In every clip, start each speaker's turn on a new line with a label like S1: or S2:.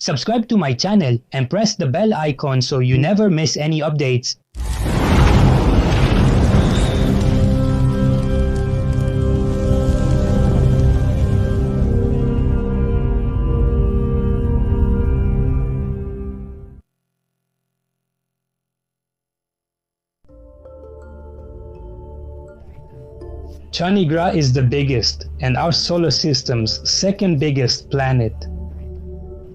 S1: Subscribe to my channel and press the bell icon so you never miss any updates. Chanigra is the biggest and our solar system's second biggest planet.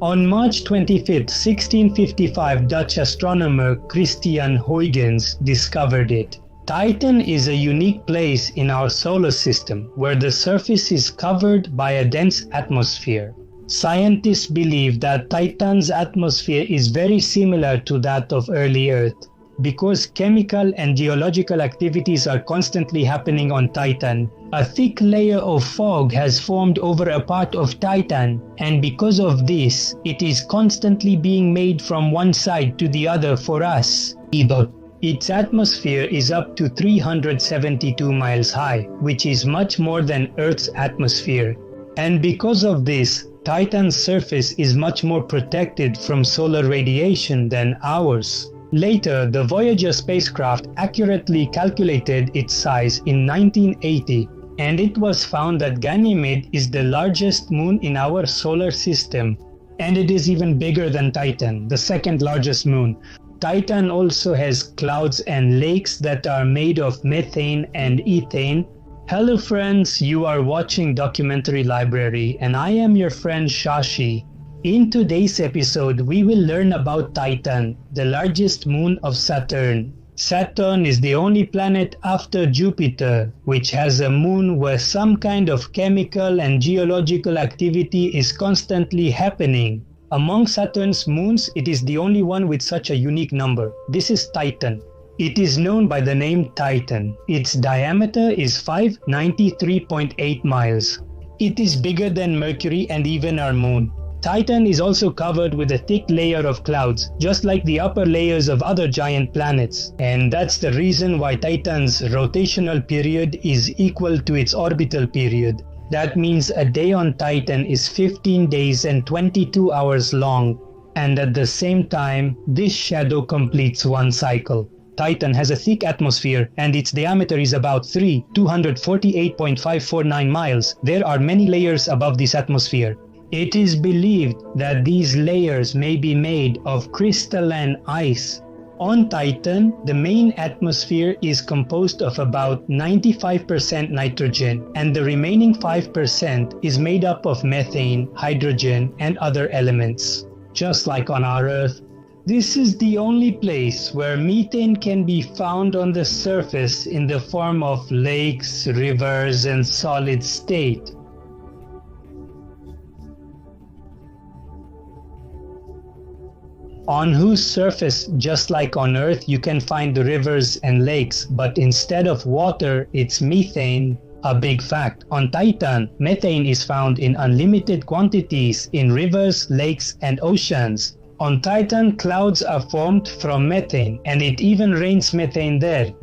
S1: On March 25, 1655, Dutch astronomer Christian Huygens discovered it. Titan is a unique place in our solar system where the surface is covered by a dense atmosphere. Scientists believe that Titan's atmosphere is very similar to that of early Earth. Because chemical and geological activities are constantly happening on Titan, a thick layer of fog has formed over a part of Titan, and because of this, it is constantly being made from one side to the other for us. Its atmosphere is up to 372 miles high, which is much more than Earth's atmosphere. And because of this, Titan's surface is much more protected from solar radiation than ours. Later, the Voyager spacecraft accurately calculated its size in 1980, and it was found that Ganymede is the largest moon in our solar system, and it is even bigger than Titan, the second largest moon. Titan also has clouds and lakes that are made of methane and ethane. Hello friends, you are watching Documentary Library, and I am your friend Shashi. In today's episode, we will learn about Titan, the largest moon of Saturn. Saturn is the only planet after Jupiter, which has a moon where some kind of chemical and geological activity is constantly happening. Among Saturn's moons, it is the only one with such a unique number. This is Titan. It is known by the name Titan. Its diameter is 593.8 miles. It is bigger than Mercury and even our moon. Titan is also covered with a thick layer of clouds, just like the upper layers of other giant planets. And that's the reason why Titan's rotational period is equal to its orbital period. That means a day on Titan is 15 days and 22 hours long. And at the same time, this shadow completes one cycle. Titan has a thick atmosphere and its diameter is about 248.549 miles. There are many layers above this atmosphere. It is believed that these layers may be made of crystalline ice. On Titan, the main atmosphere is composed of about 95% nitrogen, and the remaining 5% is made up of methane, hydrogen, and other elements. Just like on our Earth, this is the only place where methane can be found on the surface in the form of lakes, rivers, and solid state. On whose surface, just like on Earth, you can find the rivers and lakes, but instead of water, it's methane. A big fact, on Titan, methane is found in unlimited quantities in rivers, lakes, and oceans. On Titan, clouds are formed from methane, and it even rains methane there.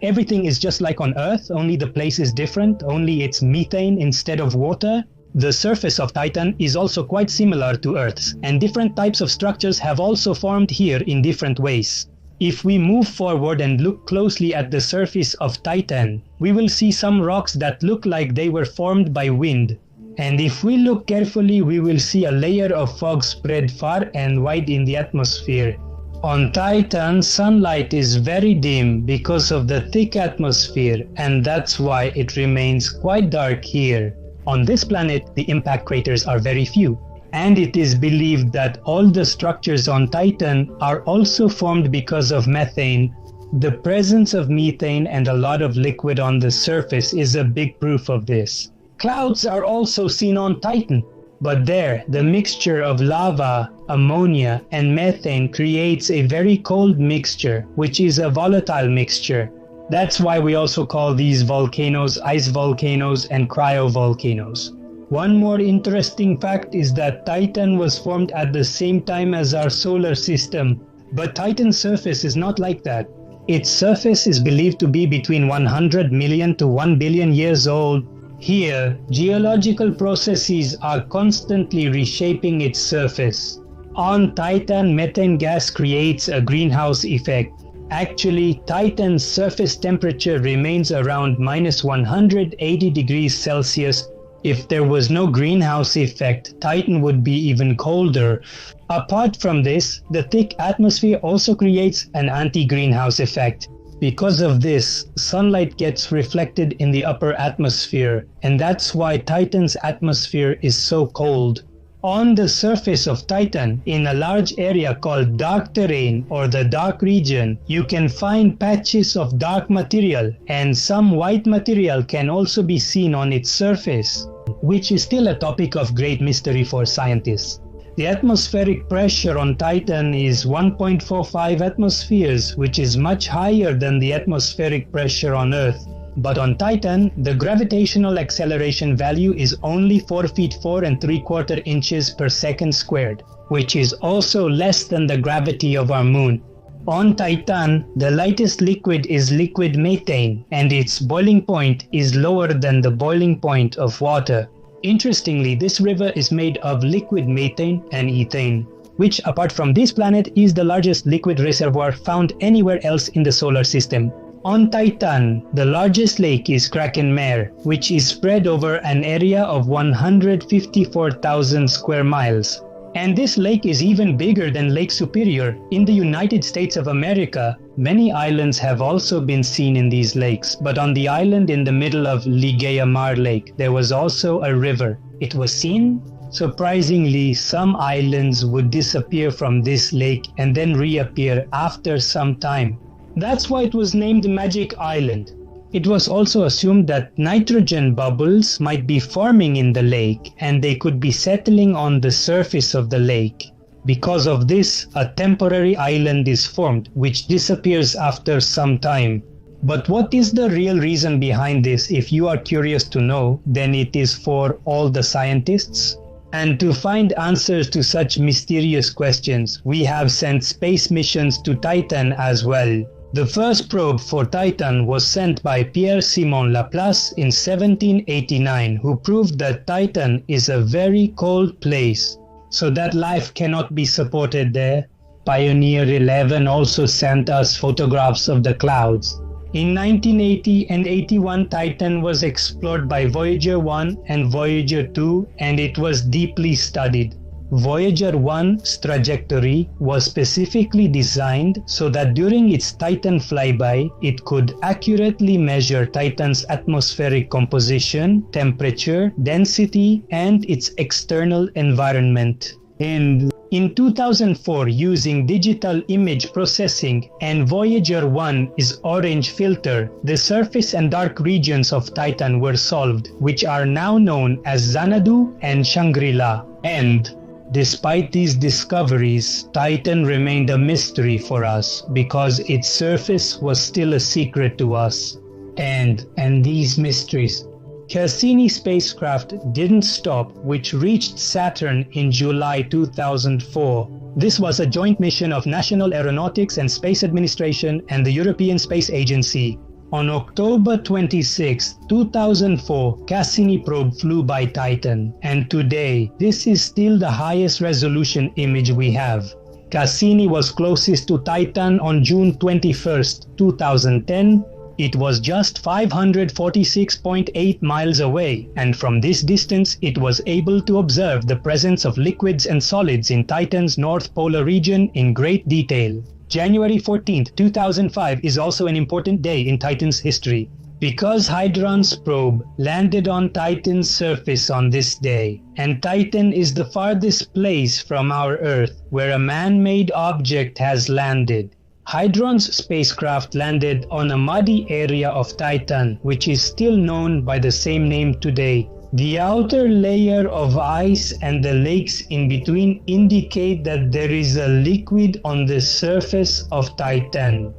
S1: Everything is just like on Earth, only the place is different, only it's methane instead of water. The surface of Titan is also quite similar to Earth's, and different types of structures have also formed here in different ways. If we move forward and look closely at the surface of Titan, we will see some rocks that look like they were formed by wind. And if we look carefully, we will see a layer of fog spread far and wide in the atmosphere. On Titan, sunlight is very dim because of the thick atmosphere, and that's why it remains quite dark here. On this planet, the impact craters are very few, and it is believed that all the structures on Titan are also formed because of methane. The presence of methane and a lot of liquid on the surface is a big proof of this. Clouds are also seen on Titan, but there, the mixture of lava, ammonia, and methane creates a very cold mixture, which is a volatile mixture. That's why we also call these volcanoes ice volcanoes and cryovolcanoes. One more interesting fact is that Titan was formed at the same time as our solar system, but Titan's surface is not like that. Its surface is believed to be between 100 million to 1 billion years old. Here, geological processes are constantly reshaping its surface. On Titan, methane gas creates a greenhouse effect. Actually, Titan's surface temperature remains around -180 degrees Celsius. If there was no greenhouse effect, Titan would be even colder. Apart from this, the thick atmosphere also creates an anti-greenhouse effect. Because of this, sunlight gets reflected in the upper atmosphere, and that's why Titan's atmosphere is so cold. On the surface of Titan, in a large area called dark terrain or the dark region, you can find patches of dark material, and some white material can also be seen on its surface, which is still a topic of great mystery for scientists. The atmospheric pressure on Titan is 1.45 atmospheres, which is much higher than the atmospheric pressure on Earth. But on Titan, the gravitational acceleration value is only 4 feet 4 3/4 inches per second squared, which is also less than the gravity of our moon. On Titan, the lightest liquid is liquid methane, and its boiling point is lower than the boiling point of water. Interestingly, this river is made of liquid methane and ethane, which apart from this planet is the largest liquid reservoir found anywhere else in the solar system. On Titan, the largest lake is Kraken Mare, which is spread over an area of 154,000 square miles. And this lake is even bigger than Lake Superior. In the United States of America, many islands have also been seen in these lakes, but on the island in the middle of Ligeia Mare Lake, there was also a river. It was seen? Surprisingly, some islands would disappear from this lake and then reappear after some time. That's why it was named Magic Island. It was also assumed that nitrogen bubbles might be forming in the lake and they could be settling on the surface of the lake. Because of this, a temporary island is formed, which disappears after some time. But what is the real reason behind this? If you are curious to know, then it is for all the scientists. And to find answers to such mysterious questions, we have sent space missions to Titan as well. The first probe for Titan was sent by Pierre-Simon Laplace in 1789, who proved that Titan is a very cold place, so that life cannot be supported there. Pioneer 11 also sent us photographs of the clouds. In 1980 and 81, Titan was explored by Voyager 1 and Voyager 2, and it was deeply studied. Voyager 1's trajectory was specifically designed so that during its Titan flyby, it could accurately measure Titan's atmospheric composition, temperature, density, and its external environment. And in 2004, using digital image processing and Voyager 1's orange filter, the surface and dark regions of Titan were solved, which are now known as Xanadu and Shangri-La. And despite these discoveries, Titan remained a mystery for us because its surface was still a secret to us. And these mysteries. Cassini spacecraft didn't stop, which reached Saturn in July 2004. This was a joint mission of National Aeronautics and Space Administration and the European Space Agency. On October 26, 2004, Cassini probe flew by Titan, and today, this is still the highest resolution image we have. Cassini was closest to Titan on June 21, 2010. It was just 546.8 miles away, and from this distance, it was able to observe the presence of liquids and solids in Titan's North Polar region in great detail. January 14, 2005 is also an important day in Titan's history, because Hadron's probe landed on Titan's surface on this day, and Titan is the farthest place from our Earth where a man-made object has landed. Hadron's spacecraft landed on a muddy area of Titan, which is still known by the same name today. The outer layer of ice and the lakes in between indicate that there is a liquid on the surface of Titan.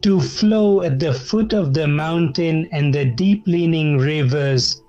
S1: To flow at the foot of the mountain and the deep-leaning rivers.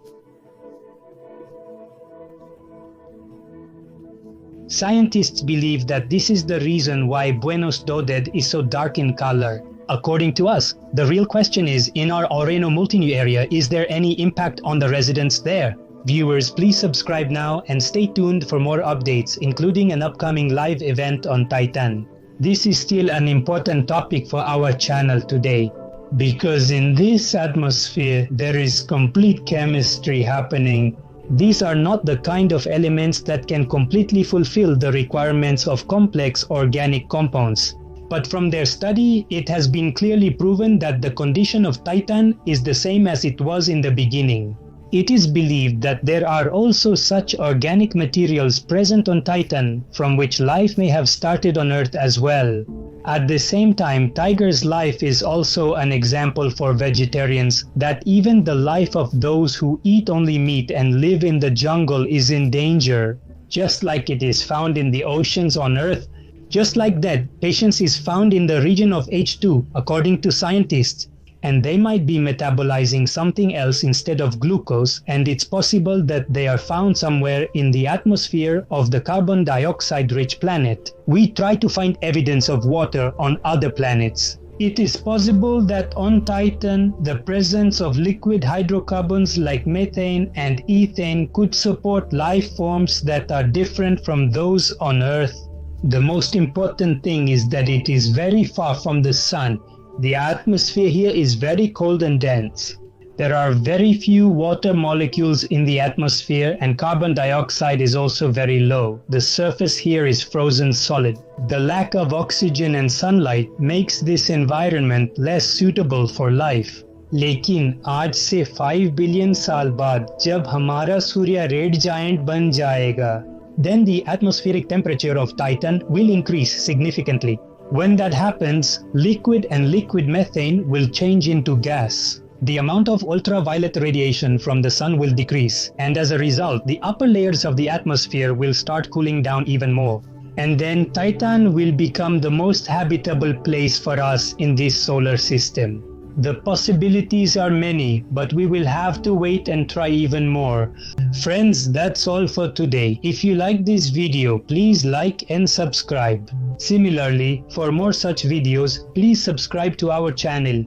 S1: Scientists believe that this is the reason why Buenos Doded is so dark in color. according to us. The real question is, in our Orano-Multineu area, is there any impact on the residents there? Viewers, please subscribe now and stay tuned for more updates, including an upcoming live event on Titan. This is still an important topic for our channel today, because in this atmosphere there is complete chemistry happening. These are not the kind of elements that can completely fulfill the requirements of complex organic compounds. But from their study, it has been clearly proven that the condition of Titan is the same as it was in the beginning. It is believed that there are also such organic materials present on Titan from which life may have started on Earth as well. At the same time, Tiger's life is also an example for vegetarians that even the life of those who eat only meat and live in the jungle is in danger. Just like it is found in the oceans on Earth, just like that, patience is found in the region of H2 according to scientists. And they might be metabolizing something else instead of glucose, and it's possible that they are found somewhere in the atmosphere of the carbon dioxide-rich planet. We try to find evidence of water on other planets. It is possible that on Titan, the presence of liquid hydrocarbons like methane and ethane could support life forms that are different from those on Earth. The most important thing is that it is very far from the sun. The atmosphere here is very cold and dense. There are very few water molecules in the atmosphere, and carbon dioxide is also very low. The surface here is frozen solid. The lack of oxygen and sunlight makes this environment less suitable for life. लेकिन आज से 5 billion साल बाद जब हमारा सूर्य red giant बन जाएगा, then the atmospheric temperature of Titan will increase significantly. When that happens, liquid and liquid methane will change into gas. The amount of ultraviolet radiation from the sun will decrease, and as a result, the upper layers of the atmosphere will start cooling down even more. And then Titan will become the most habitable place for us in this solar system. The possibilities are many, but we will have to wait and try even more. Friends, that's all for today. If you like this video, please like and subscribe. Similarly, for more such videos, please subscribe to our channel.